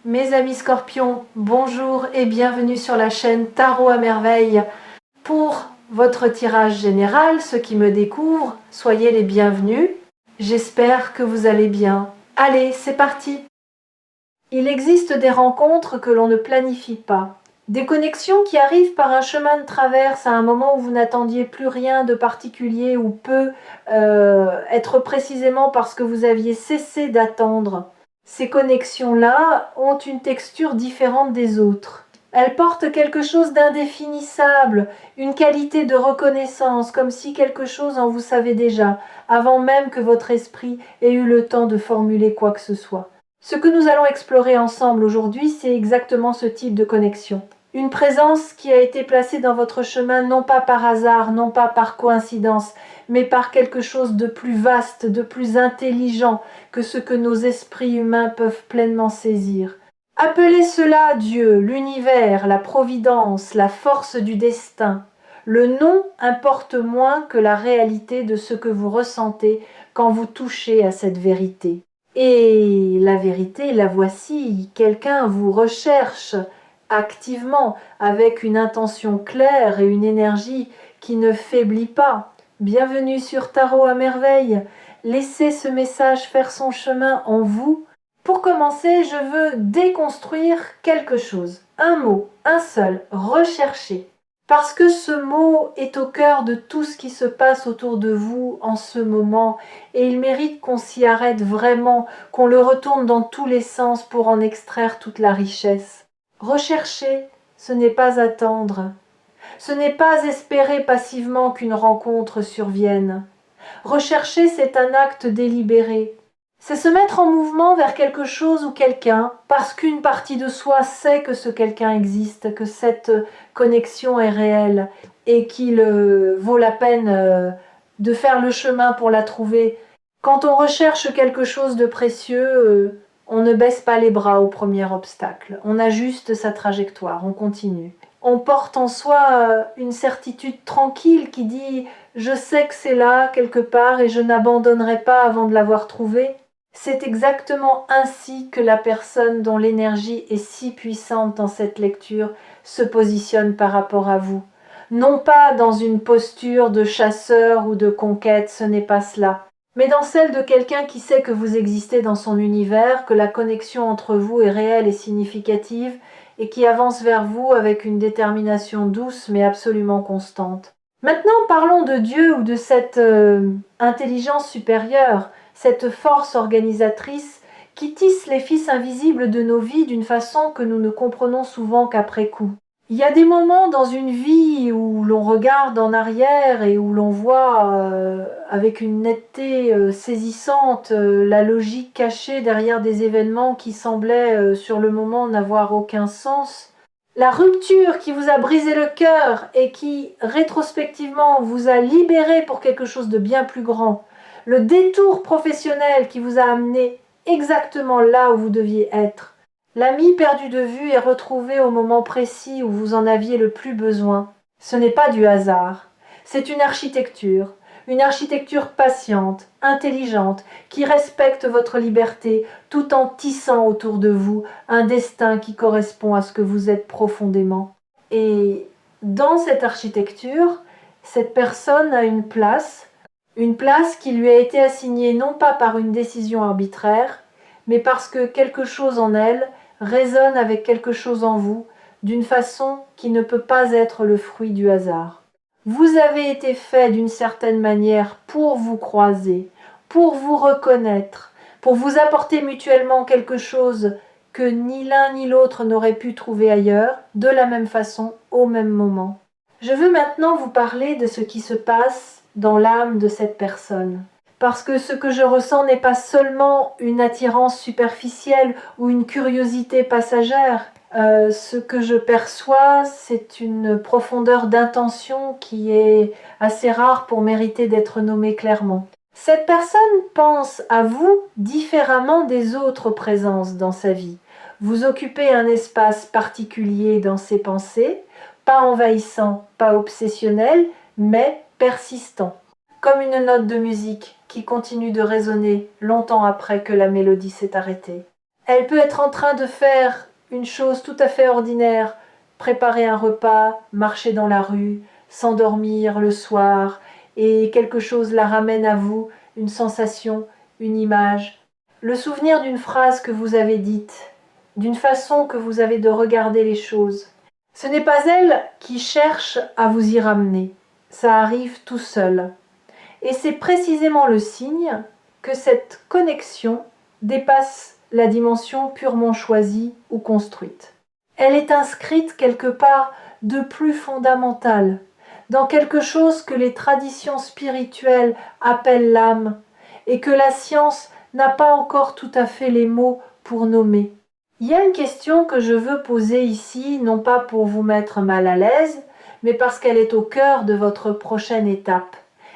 Mes amis scorpions, bonjour et bienvenue sur la chaîne Tarot à merveille. Pour votre tirage général, ceux qui me découvrent, soyez les bienvenus. J'espère que vous allez bien. Allez, c'est parti! Il existe des rencontres que l'on ne planifie pas. Des connexions qui arrivent par un chemin de traverse à un moment où vous n'attendiez plus rien de particulier ou peu, être précisément parce que vous aviez cessé d'attendre. Ces connexions-là ont une texture différente des autres. Elles portent quelque chose d'indéfinissable, une qualité de reconnaissance, comme si quelque chose en vous savez déjà, avant même que votre esprit ait eu le temps de formuler quoi que ce soit. Ce que nous allons explorer ensemble aujourd'hui, c'est exactement ce type de connexion. Une présence qui a été placée dans votre chemin non pas par hasard, non pas par coïncidence, mais par quelque chose de plus vaste, de plus intelligent que ce que nos esprits humains peuvent pleinement saisir. Appelez cela Dieu, l'univers, la providence, la force du destin. Le nom importe moins que la réalité de ce que vous ressentez quand vous touchez à cette vérité. Et la vérité, la voici, quelqu'un vous recherche activement, avec une intention claire et une énergie qui ne faiblit pas. Bienvenue sur Tarot à merveille. Laissez ce message faire son chemin en vous. Pour commencer, je veux déconstruire quelque chose. Un mot, un seul, rechercher. Parce que ce mot est au cœur de tout ce qui se passe autour de vous en ce moment et il mérite qu'on s'y arrête vraiment, qu'on le retourne dans tous les sens pour en extraire toute la richesse. Rechercher, ce n'est pas attendre. Ce n'est pas espérer passivement qu'une rencontre survienne. Rechercher, c'est un acte délibéré. C'est se mettre en mouvement vers quelque chose ou quelqu'un, parce qu'une partie de soi sait que ce quelqu'un existe, que cette connexion est réelle, et qu'il vaut la peine de faire le chemin pour la trouver. Quand on recherche quelque chose de précieux, on ne baisse pas les bras au premier obstacle. On ajuste sa trajectoire, on continue. On porte en soi une certitude tranquille qui dit « je sais que c'est là, quelque part, et je n'abandonnerai pas avant de l'avoir trouvé ». C'est exactement ainsi que la personne dont l'énergie est si puissante dans cette lecture se positionne par rapport à vous. Non pas dans une posture de chasseur ou de conquête, ce n'est pas cela, mais dans celle de quelqu'un qui sait que vous existez dans son univers, que la connexion entre vous est réelle et significative, et qui avance vers vous avec une détermination douce mais absolument constante. Maintenant, parlons de Dieu ou de cette intelligence supérieure, cette force organisatrice qui tisse les fils invisibles de nos vies d'une façon que nous ne comprenons souvent qu'après coup. Il y a des moments dans une vie où l'on regarde en arrière et où l'on voit avec une netteté saisissante la logique cachée derrière des événements qui semblaient sur le moment n'avoir aucun sens. La rupture qui vous a brisé le cœur et qui rétrospectivement vous a libéré pour quelque chose de bien plus grand. Le détour professionnel qui vous a amené exactement là où vous deviez être. L'ami perdu de vue est retrouvé au moment précis où vous en aviez le plus besoin. Ce n'est pas du hasard, c'est une architecture patiente, intelligente, qui respecte votre liberté tout en tissant autour de vous un destin qui correspond à ce que vous êtes profondément. Et dans cette architecture, cette personne a une place qui lui a été assignée non pas par une décision arbitraire, mais parce que quelque chose en elle résonne avec quelque chose en vous, d'une façon qui ne peut pas être le fruit du hasard. Vous avez été fait d'une certaine manière pour vous croiser, pour vous reconnaître, pour vous apporter mutuellement quelque chose que ni l'un ni l'autre n'aurait pu trouver ailleurs, de la même façon, au même moment. Je veux maintenant vous parler de ce qui se passe dans l'âme de cette personne. Parce que ce que je ressens n'est pas seulement une attirance superficielle ou une curiosité passagère. Ce que je perçois, c'est une profondeur d'intention qui est assez rare pour mériter d'être nommée clairement. Cette personne pense à vous différemment des autres présences dans sa vie. Vous occupez un espace particulier dans ses pensées, pas envahissant, pas obsessionnel, mais persistant. Comme une note de musique qui continue de résonner longtemps après que la mélodie s'est arrêtée. Elle peut être en train de faire une chose tout à fait ordinaire, préparer un repas, marcher dans la rue, s'endormir le soir, et quelque chose la ramène à vous, une sensation, une image, le souvenir d'une phrase que vous avez dite, d'une façon que vous avez de regarder les choses. Ce n'est pas elle qui cherche à vous y ramener, ça arrive tout seul. Et c'est précisément le signe que cette connexion dépasse la dimension purement choisie ou construite. Elle est inscrite quelque part de plus fondamental, dans quelque chose que les traditions spirituelles appellent l'âme, et que la science n'a pas encore tout à fait les mots pour nommer. Il y a une question que je veux poser ici, non pas pour vous mettre mal à l'aise, mais parce qu'elle est au cœur de votre prochaine étape.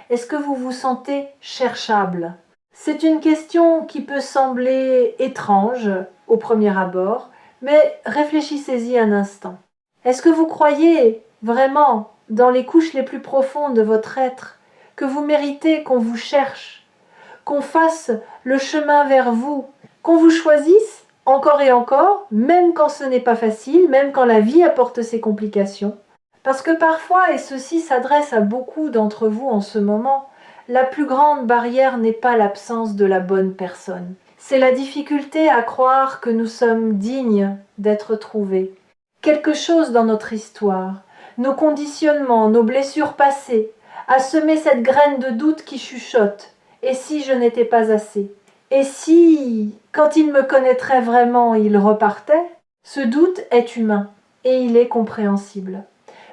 Est-ce que vous vous sentez cherchable? C'est une question qui peut sembler étrange au premier abord, mais réfléchissez-y un instant. Est-ce que vous croyez vraiment, dans les couches les plus profondes de votre être, que vous méritez qu'on vous cherche, qu'on fasse le chemin vers vous, qu'on vous choisisse encore et encore, même quand ce n'est pas facile, même quand la vie apporte ses complications? Parce que parfois, et ceci s'adresse à beaucoup d'entre vous en ce moment, la plus grande barrière n'est pas l'absence de la bonne personne. C'est la difficulté à croire que nous sommes dignes d'être trouvés. Quelque chose dans notre histoire, nos conditionnements, nos blessures passées, a semé cette graine de doute qui chuchote. Et si je n'étais pas assez? Et si, quand il me connaîtrait vraiment, il repartait? Ce doute est humain et il est compréhensible.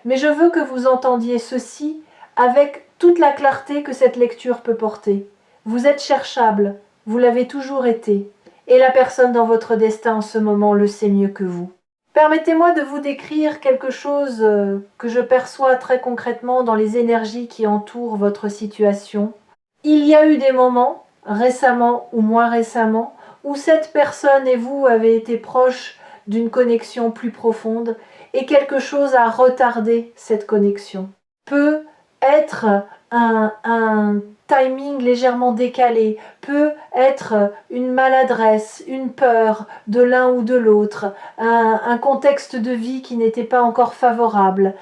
Mais je veux que vous entendiez ceci avec toute la clarté que cette lecture peut porter. Vous êtes cherchable, vous l'avez toujours été, et la personne dans votre destin en ce moment le sait mieux que vous. Permettez-moi de vous décrire quelque chose que je perçois très concrètement dans les énergies qui entourent votre situation. Il y a eu des moments, récemment ou moins récemment, où cette personne et vous avez été proches d'une connexion plus profonde et quelque chose a retardé cette connexion. Peut être un timing légèrement décalé, peut être une maladresse, une peur de l'un ou de l'autre, un contexte de vie qui n'était pas encore favorable,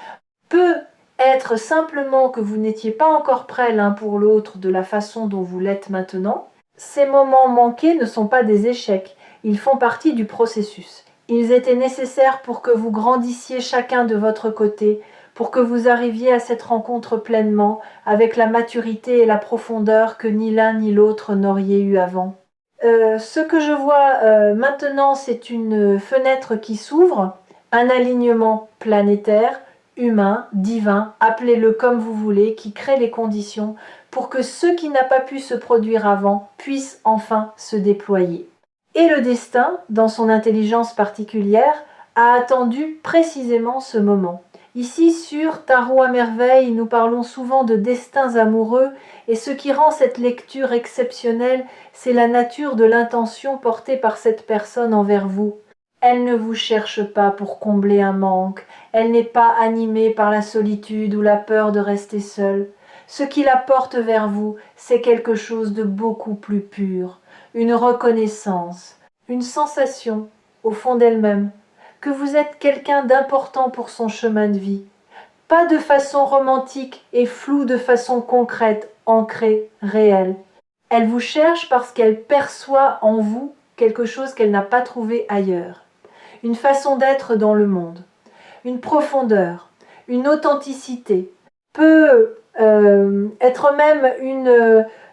peut être simplement que vous n'étiez pas encore prêts l'un pour l'autre de la façon dont vous l'êtes maintenant. Ces moments manqués ne sont pas des échecs, ils font partie du processus. Ils étaient nécessaires pour que vous grandissiez chacun de votre côté, pour que vous arriviez à cette rencontre pleinement, avec la maturité et la profondeur que ni l'un ni l'autre n'auriez eu avant. Ce que je vois maintenant, c'est une fenêtre qui s'ouvre, un alignement planétaire, humain, divin, appelez-le comme vous voulez, qui crée les conditions pour que ce qui n'a pas pu se produire avant puisse enfin se déployer. Et le destin, dans son intelligence particulière, a attendu précisément ce moment. Ici, sur Tarot à merveille, nous parlons souvent de destins amoureux, et ce qui rend cette lecture exceptionnelle, c'est la nature de l'intention portée par cette personne envers vous. Elle ne vous cherche pas pour combler un manque, elle n'est pas animée par la solitude ou la peur de rester seule. Ce qui la porte vers vous, c'est quelque chose de beaucoup plus pur, une reconnaissance, une sensation, au fond d'elle-même, que vous êtes quelqu'un d'important pour son chemin de vie. Pas de façon romantique et floue, de façon concrète, ancrée, réelle. Elle vous cherche parce qu'elle perçoit en vous quelque chose qu'elle n'a pas trouvé ailleurs. Une façon d'être dans le monde, une profondeur, une authenticité, peut être même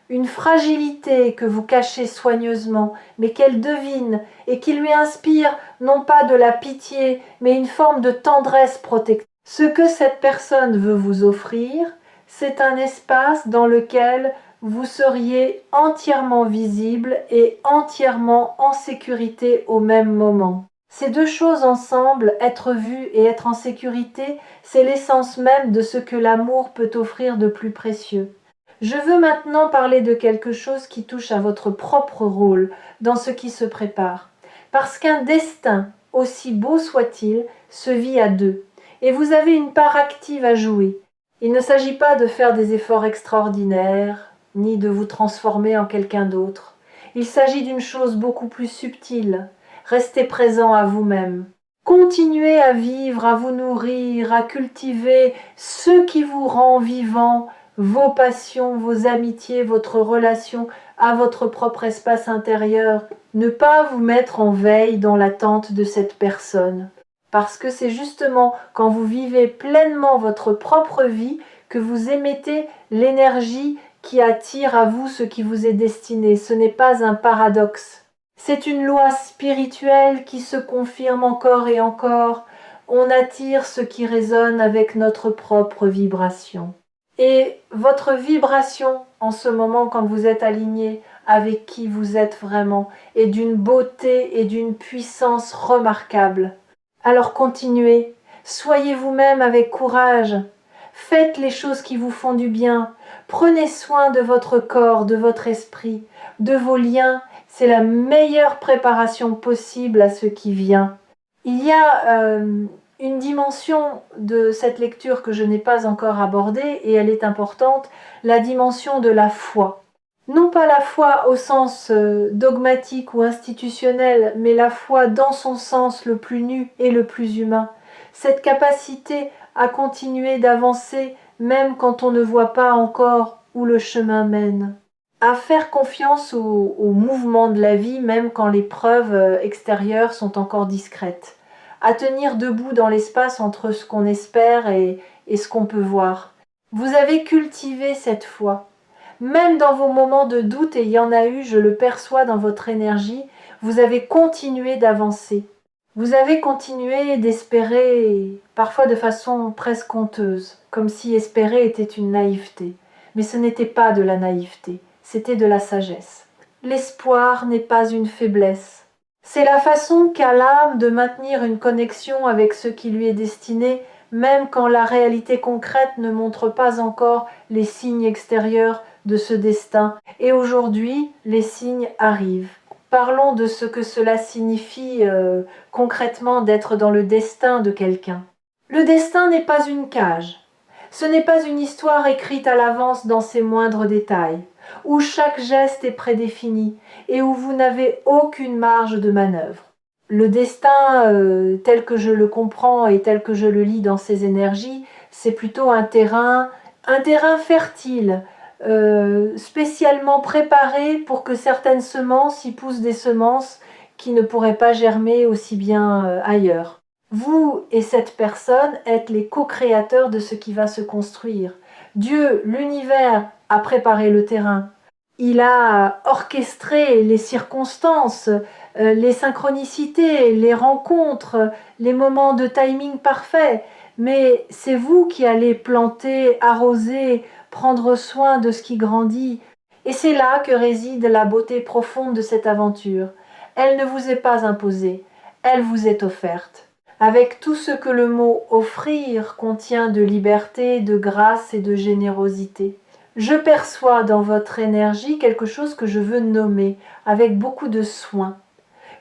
une fragilité que vous cachez soigneusement, mais qu'elle devine et qui lui inspire non pas de la pitié, mais une forme de tendresse protectrice. Ce que cette personne veut vous offrir, c'est un espace dans lequel vous seriez entièrement visible et entièrement en sécurité au même moment. Ces deux choses ensemble, être vu et être en sécurité, c'est l'essence même de ce que l'amour peut offrir de plus précieux. Je veux maintenant parler de quelque chose qui touche à votre propre rôle dans ce qui se prépare. Parce qu'un destin, aussi beau soit-il, se vit à deux. Et vous avez une part active à jouer. Il ne s'agit pas de faire des efforts extraordinaires, ni de vous transformer en quelqu'un d'autre. Il s'agit d'une chose beaucoup plus subtile. Restez présent à vous-même. Continuez à vivre, à vous nourrir, à cultiver ce qui vous rend vivant, vos passions, vos amitiés, votre relation à votre propre espace intérieur. Ne pas vous mettre en veille dans l'attente de cette personne. Parce que c'est justement quand vous vivez pleinement votre propre vie que vous émettez l'énergie qui attire à vous ce qui vous est destiné. Ce n'est pas un paradoxe. C'est une loi spirituelle qui se confirme encore et encore. On attire ce qui résonne avec notre propre vibration. Et votre vibration en ce moment quand vous êtes aligné avec qui vous êtes vraiment est d'une beauté et d'une puissance remarquables. Alors continuez, soyez vous-même avec courage, faites les choses qui vous font du bien, prenez soin de votre corps, de votre esprit, de vos liens, c'est la meilleure préparation possible à ce qui vient. Il y a une dimension de cette lecture que je n'ai pas encore abordée et elle est importante, la dimension de la foi. Non pas la foi au sens dogmatique ou institutionnel, mais la foi dans son sens le plus nu et le plus humain. Cette capacité à continuer d'avancer même quand on ne voit pas encore où le chemin mène. À faire confiance au mouvement de la vie même quand les preuves extérieures sont encore discrètes. À tenir debout dans l'espace entre ce qu'on espère et ce qu'on peut voir. Vous avez cultivé cette foi. Même dans vos moments de doute, et il y en a eu, je le perçois dans votre énergie, vous avez continué d'avancer. Vous avez continué d'espérer, parfois de façon presque honteuse, comme si espérer était une naïveté. Mais ce n'était pas de la naïveté, c'était de la sagesse. L'espoir n'est pas une faiblesse. C'est la façon qu'a l'âme de maintenir une connexion avec ce qui lui est destiné, même quand la réalité concrète ne montre pas encore les signes extérieurs de ce destin. Et aujourd'hui, les signes arrivent. Parlons de ce que cela signifie concrètement d'être dans le destin de quelqu'un. Le destin n'est pas une cage. Ce n'est pas une histoire écrite à l'avance dans ses moindres détails, où chaque geste est prédéfini et où vous n'avez aucune marge de manœuvre. Le destin, tel que je le comprends et tel que je le lis dans ces énergies, c'est plutôt un terrain fertile, spécialement préparé pour que certaines semences y poussent des semences qui ne pourraient pas germer aussi bien ailleurs. Vous et cette personne êtes les co-créateurs de ce qui va se construire. Dieu, l'univers, a préparé le terrain. Il a orchestré les circonstances, les synchronicités, les rencontres, les moments de timing parfait. Mais c'est vous qui allez planter, arroser, prendre soin de ce qui grandit. Et c'est là que réside la beauté profonde de cette aventure. Elle ne vous est pas imposée, elle vous est offerte. Avec tout ce que le mot offrir contient de liberté, de grâce et de générosité. Je perçois dans votre énergie quelque chose que je veux nommer avec beaucoup de soin.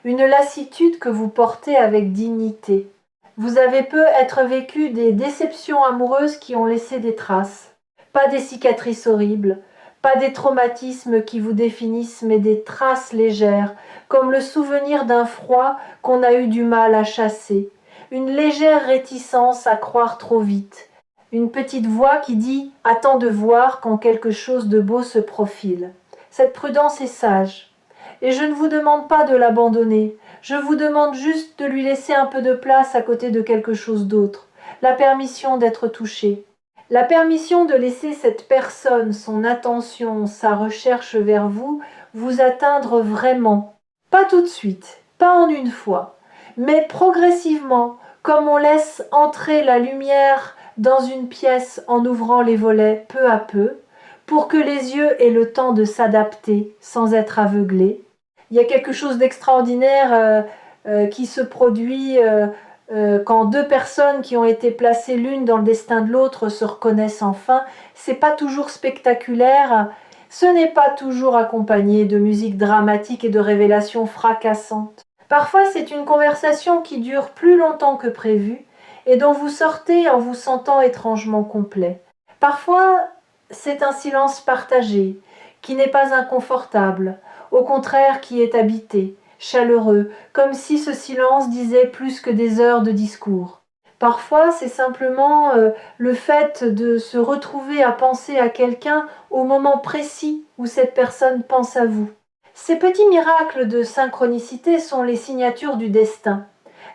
Une lassitude que vous portez avec dignité. Vous avez peut-être vécu des déceptions amoureuses qui ont laissé des traces. Pas des cicatrices horribles, pas des traumatismes qui vous définissent, mais des traces légères, comme le souvenir d'un froid qu'on a eu du mal à chasser. Une légère réticence à croire trop vite. Une petite voix qui dit « Attends de voir quand quelque chose de beau se profile ». Cette prudence est sage. Et je ne vous demande pas de l'abandonner. Je vous demande juste de lui laisser un peu de place à côté de quelque chose d'autre. La permission d'être touché. La permission de laisser cette personne, son attention, sa recherche vers vous, vous atteindre vraiment. Pas tout de suite, pas en une fois, mais progressivement, comme on laisse entrer la lumière dans une pièce en ouvrant les volets peu à peu, pour que les yeux aient le temps de s'adapter sans être aveuglés. Il y a quelque chose d'extraordinaire qui se produit quand deux personnes qui ont été placées l'une dans le destin de l'autre se reconnaissent enfin. C'est pas toujours spectaculaire, ce n'est pas toujours accompagné de musique dramatique et de révélations fracassantes. Parfois, c'est une conversation qui dure plus longtemps que prévu et dont vous sortez en vous sentant étrangement complet. Parfois, c'est un silence partagé, qui n'est pas inconfortable, au contraire qui est habité. chaleureux, comme si ce silence disait plus que des heures de discours. Parfois, c'est simplement le fait de se retrouver à penser à quelqu'un au moment précis où cette personne pense à vous. Ces petits miracles de synchronicité sont les signatures du destin,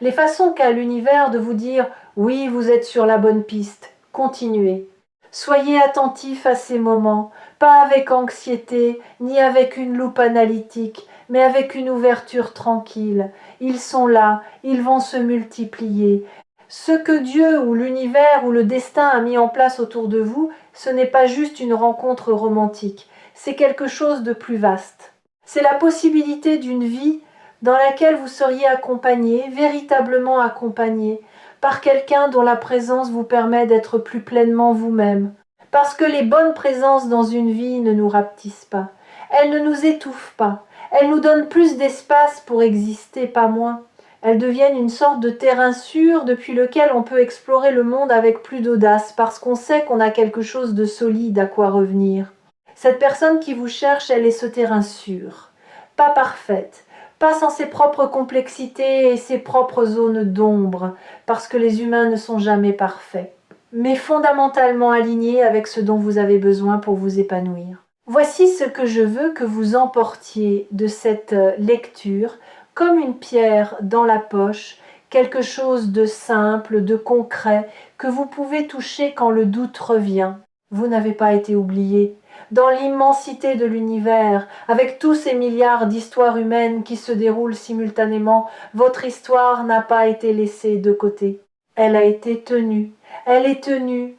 les façons qu'a l'univers de vous dire « oui, vous êtes sur la bonne piste, continuez ». Soyez attentif à ces moments, pas avec anxiété, ni avec une loupe analytique, mais avec une ouverture tranquille. Ils sont là, ils vont se multiplier. Ce que Dieu ou l'univers ou le destin a mis en place autour de vous, ce n'est pas juste une rencontre romantique, c'est quelque chose de plus vaste. C'est la possibilité d'une vie dans laquelle vous seriez accompagné, véritablement accompagné, par quelqu'un dont la présence vous permet d'être plus pleinement vous-même. Parce que les bonnes présences dans une vie ne nous rapetissent pas, elles ne nous étouffent pas, elles nous donnent plus d'espace pour exister, pas moins. Elles deviennent une sorte de terrain sûr depuis lequel on peut explorer le monde avec plus d'audace, parce qu'on sait qu'on a quelque chose de solide à quoi revenir. Cette personne qui vous cherche, elle est ce terrain sûr, pas parfaite, pas sans ses propres complexités et ses propres zones d'ombre, parce que les humains ne sont jamais parfaits, mais fondamentalement alignés avec ce dont vous avez besoin pour vous épanouir. Voici ce que je veux que vous emportiez de cette lecture, comme une pierre dans la poche, quelque chose de simple, de concret, que vous pouvez toucher quand le doute revient. Vous n'avez pas été oublié. Dans l'immensité de l'univers, avec tous ces milliards d'histoires humaines qui se déroulent simultanément, votre histoire n'a pas été laissée de côté. Elle a été tenue. Elle est tenue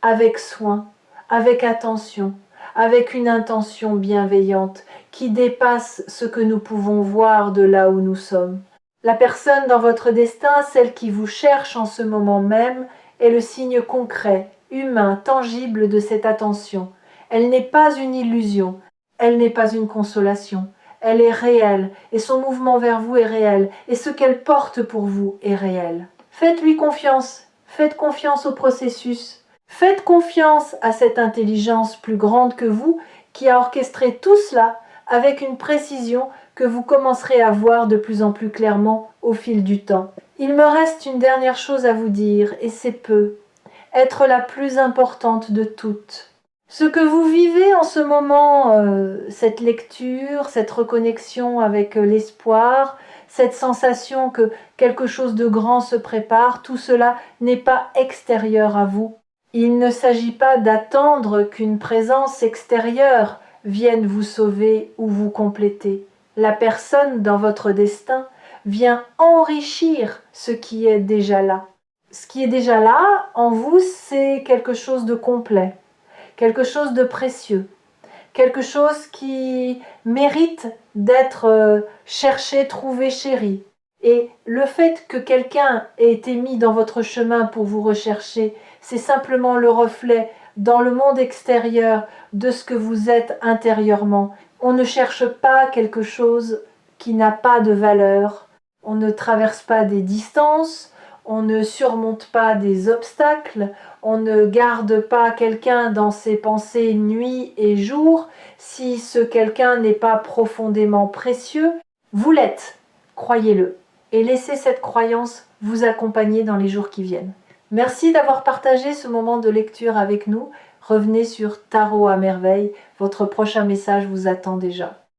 avec soin, avec attention, avec une intention bienveillante qui dépasse ce que nous pouvons voir de là où nous sommes. La personne dans votre destin, celle qui vous cherche en ce moment même, est le signe concret, humain, tangible de cette attention. Elle n'est pas une illusion, elle n'est pas une consolation, elle est réelle, et son mouvement vers vous est réel, et ce qu'elle porte pour vous est réel. Faites-lui confiance, faites confiance au processus, faites confiance à cette intelligence plus grande que vous qui a orchestré tout cela avec une précision que vous commencerez à voir de plus en plus clairement au fil du temps. Il me reste une dernière chose à vous dire, et c'est peu, être la plus importante de toutes. Ce que vous vivez en ce moment, cette lecture, cette reconnexion avec l'espoir, cette sensation que quelque chose de grand se prépare, tout cela n'est pas extérieur à vous. Il ne s'agit pas d'attendre qu'une présence extérieure vienne vous sauver ou vous compléter. La personne dans votre destin vient enrichir ce qui est déjà là. Ce qui est déjà là, en vous, c'est quelque chose de complet, quelque chose de précieux, quelque chose qui mérite d'être cherché, trouvé, chéri. Et le fait que quelqu'un ait été mis dans votre chemin pour vous rechercher, c'est simplement le reflet dans le monde extérieur de ce que vous êtes intérieurement. On ne cherche pas quelque chose qui n'a pas de valeur. On ne traverse pas des distances, on ne surmonte pas des obstacles, on ne garde pas quelqu'un dans ses pensées nuit et jour si ce quelqu'un n'est pas profondément précieux. Vous l'êtes, croyez-le, et laissez cette croyance vous accompagner dans les jours qui viennent. Merci d'avoir partagé ce moment de lecture avec nous. Revenez sur Tarot à merveille, votre prochain message vous attend déjà.